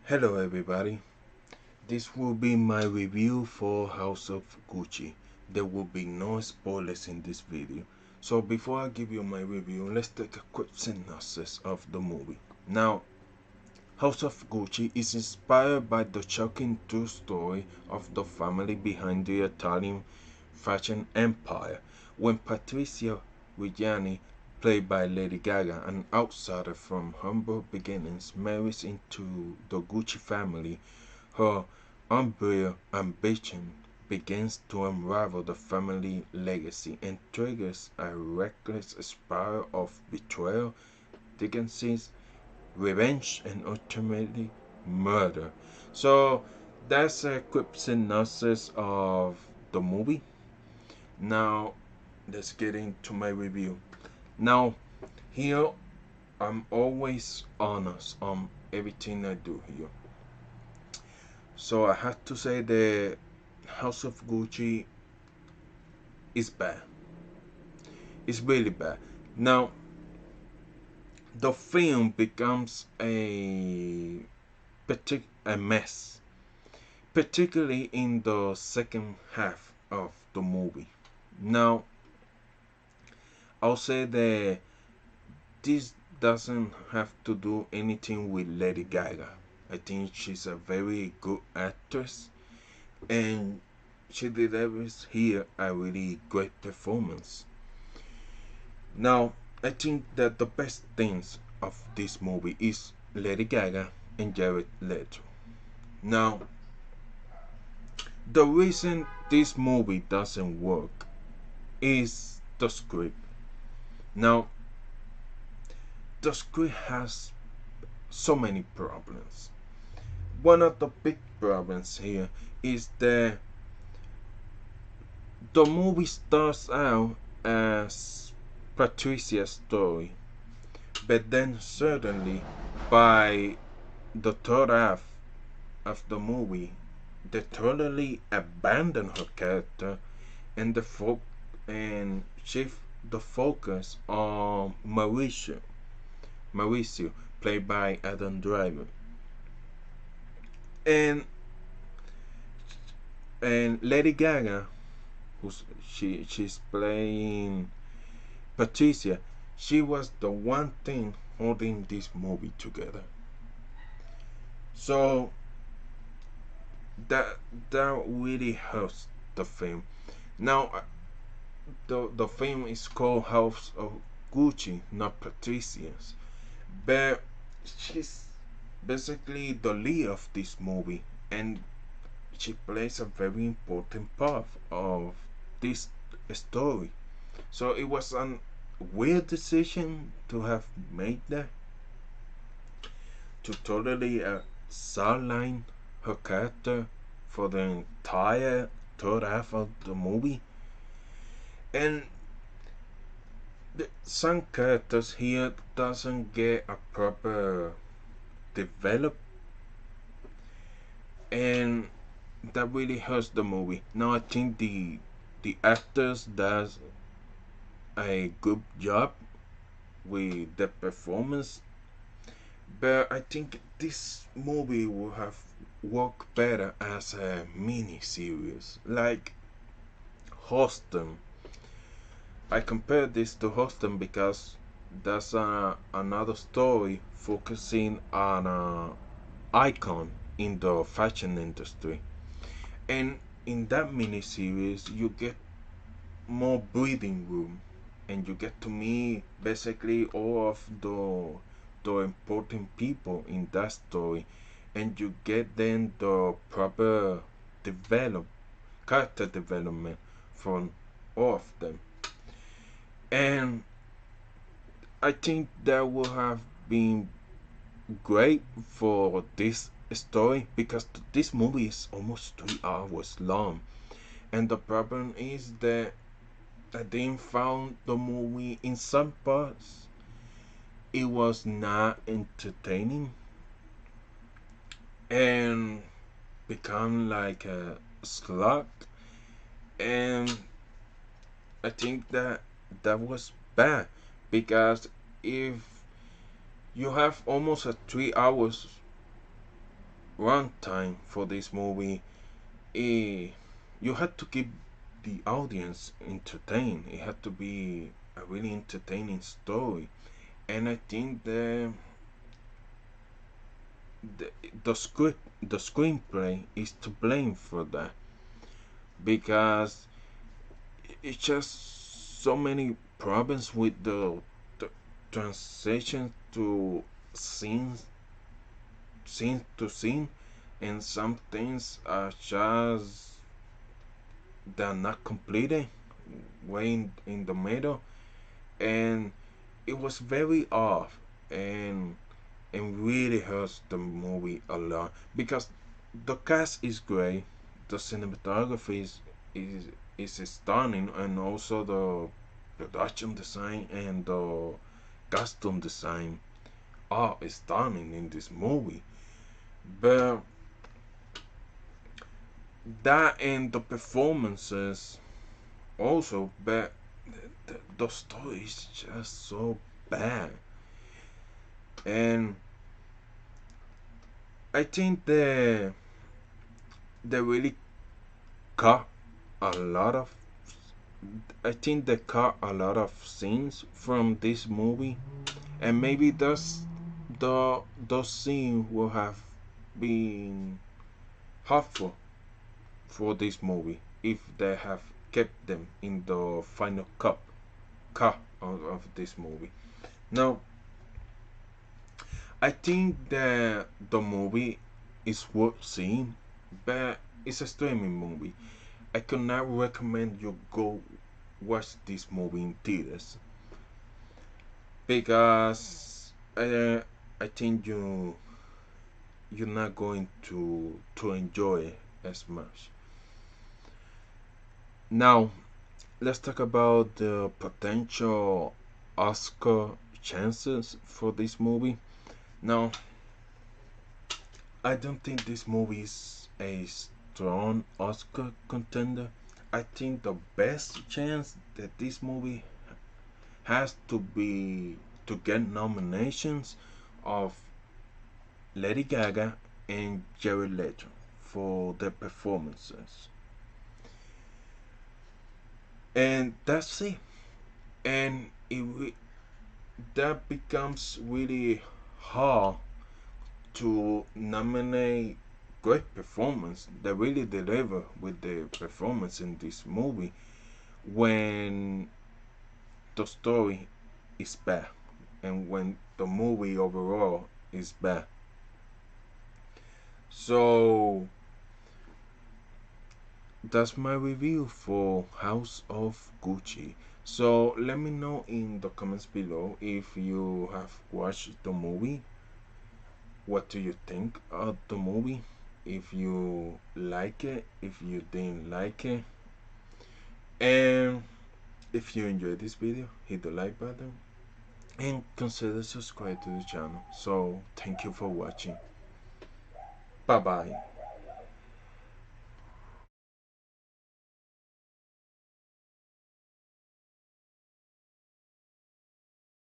Hello everybody, this will be my review for House of Gucci. There will be no spoilers in this video. So before I give you my review, let's take a quick synopsis of the movie. Now, House of Gucci is inspired by the shocking true story of the family behind the Italian fashion empire. When Patrizia Reggiani, played by Lady Gaga, an outsider from humble beginnings, marries into the Gucci family, her unreal ambition begins to unravel the family legacy and triggers a reckless spiral of betrayal, decency, revenge, and ultimately murder. So that's a quick synopsis of the movie. Now let's get into my review. Now here I'm always honest on everything I do here. So I have to say the House of Gucci is bad. It's really bad. Now the film becomes a mess, particularly in the second half of the movie. Now I'll say that this doesn't have to do anything with Lady Gaga. I think she's a very good actress and she delivers here a really great performance. Now, I think that the best things of this movie is Lady Gaga and Jared Leto. Now, the reason this movie doesn't work is the script. Now, the script has so many problems. One of the big problems here is that the movie starts out as Patricia's story, but then suddenly, by the third half of the movie, they totally abandon her character and and shift the focus on Mauricio, played by Adam Driver, and Lady Gaga, she's playing Patrizia. She was the one thing holding this movie together. So that that really hurts the film. Now the film is called House of Gucci, not Patricia's, but she's basically the lead of this movie, and she plays a very important part of this story. So it was a weird decision to have made that, to totally sideline her character for the entire third half of the movie. And some characters here doesn't get a proper develop, and that really hurts the movie. Now I think the actors does a good job with the performance, but I think this movie would have worked better as a mini series like Hostel. I compare this to Hostel because that's another story focusing on an icon in the fashion industry, and in that mini series you get more breathing room, and you get to meet basically all of the important people in that story, and you get then the proper develop character development from all of them. And I think that would have been great for this story because this movie is almost 3 hours long, and the problem is that I didn't found the movie in some parts it was not entertaining and become like a slog, and I think that that was bad because if you have almost a 3 hours runtime for this movie, eh, you had to keep the audience entertained. It had to be a really entertaining story, and I think the, the screenplay is to blame for that, because it's just so many problems with the transition to scenes scene to scene, and some things are just they're not completed way in the middle, and it was very off, and really hurts the movie a lot, because the cast is great, the cinematography is is stunning, and also the production design and the costume design are stunning in this movie. But that and the performances also, but the story is just so bad, and I think they really cut a lot of I think they cut a lot of scenes from this movie, and maybe those scenes will have been helpful for this movie if they have kept them in the final cut of this movie. Now, I think that the movie is worth seeing, but it's a streaming movie. I cannot recommend you go watch this movie in theaters, because I think you're not going to enjoy it as much. Now, let's talk about the potential Oscar chances for this movie. Now, I don't think this movie is a strong Oscar contender. I think the best chance that this movie has to be to get nominations of Lady Gaga and Jared Leto for their performances. And that's it. And that becomes really hard to nominate great performance that really deliver with the performance in this movie when the story is bad, and when the movie overall is bad. So that's my review for House of Gucci. So let me know in the comments below if you have watched the movie. What do you think of the movie? If you like it, if you didn't like it, and if you enjoyed this video, hit the like button and consider subscribe to the channel. So thank you for watching. Bye bye.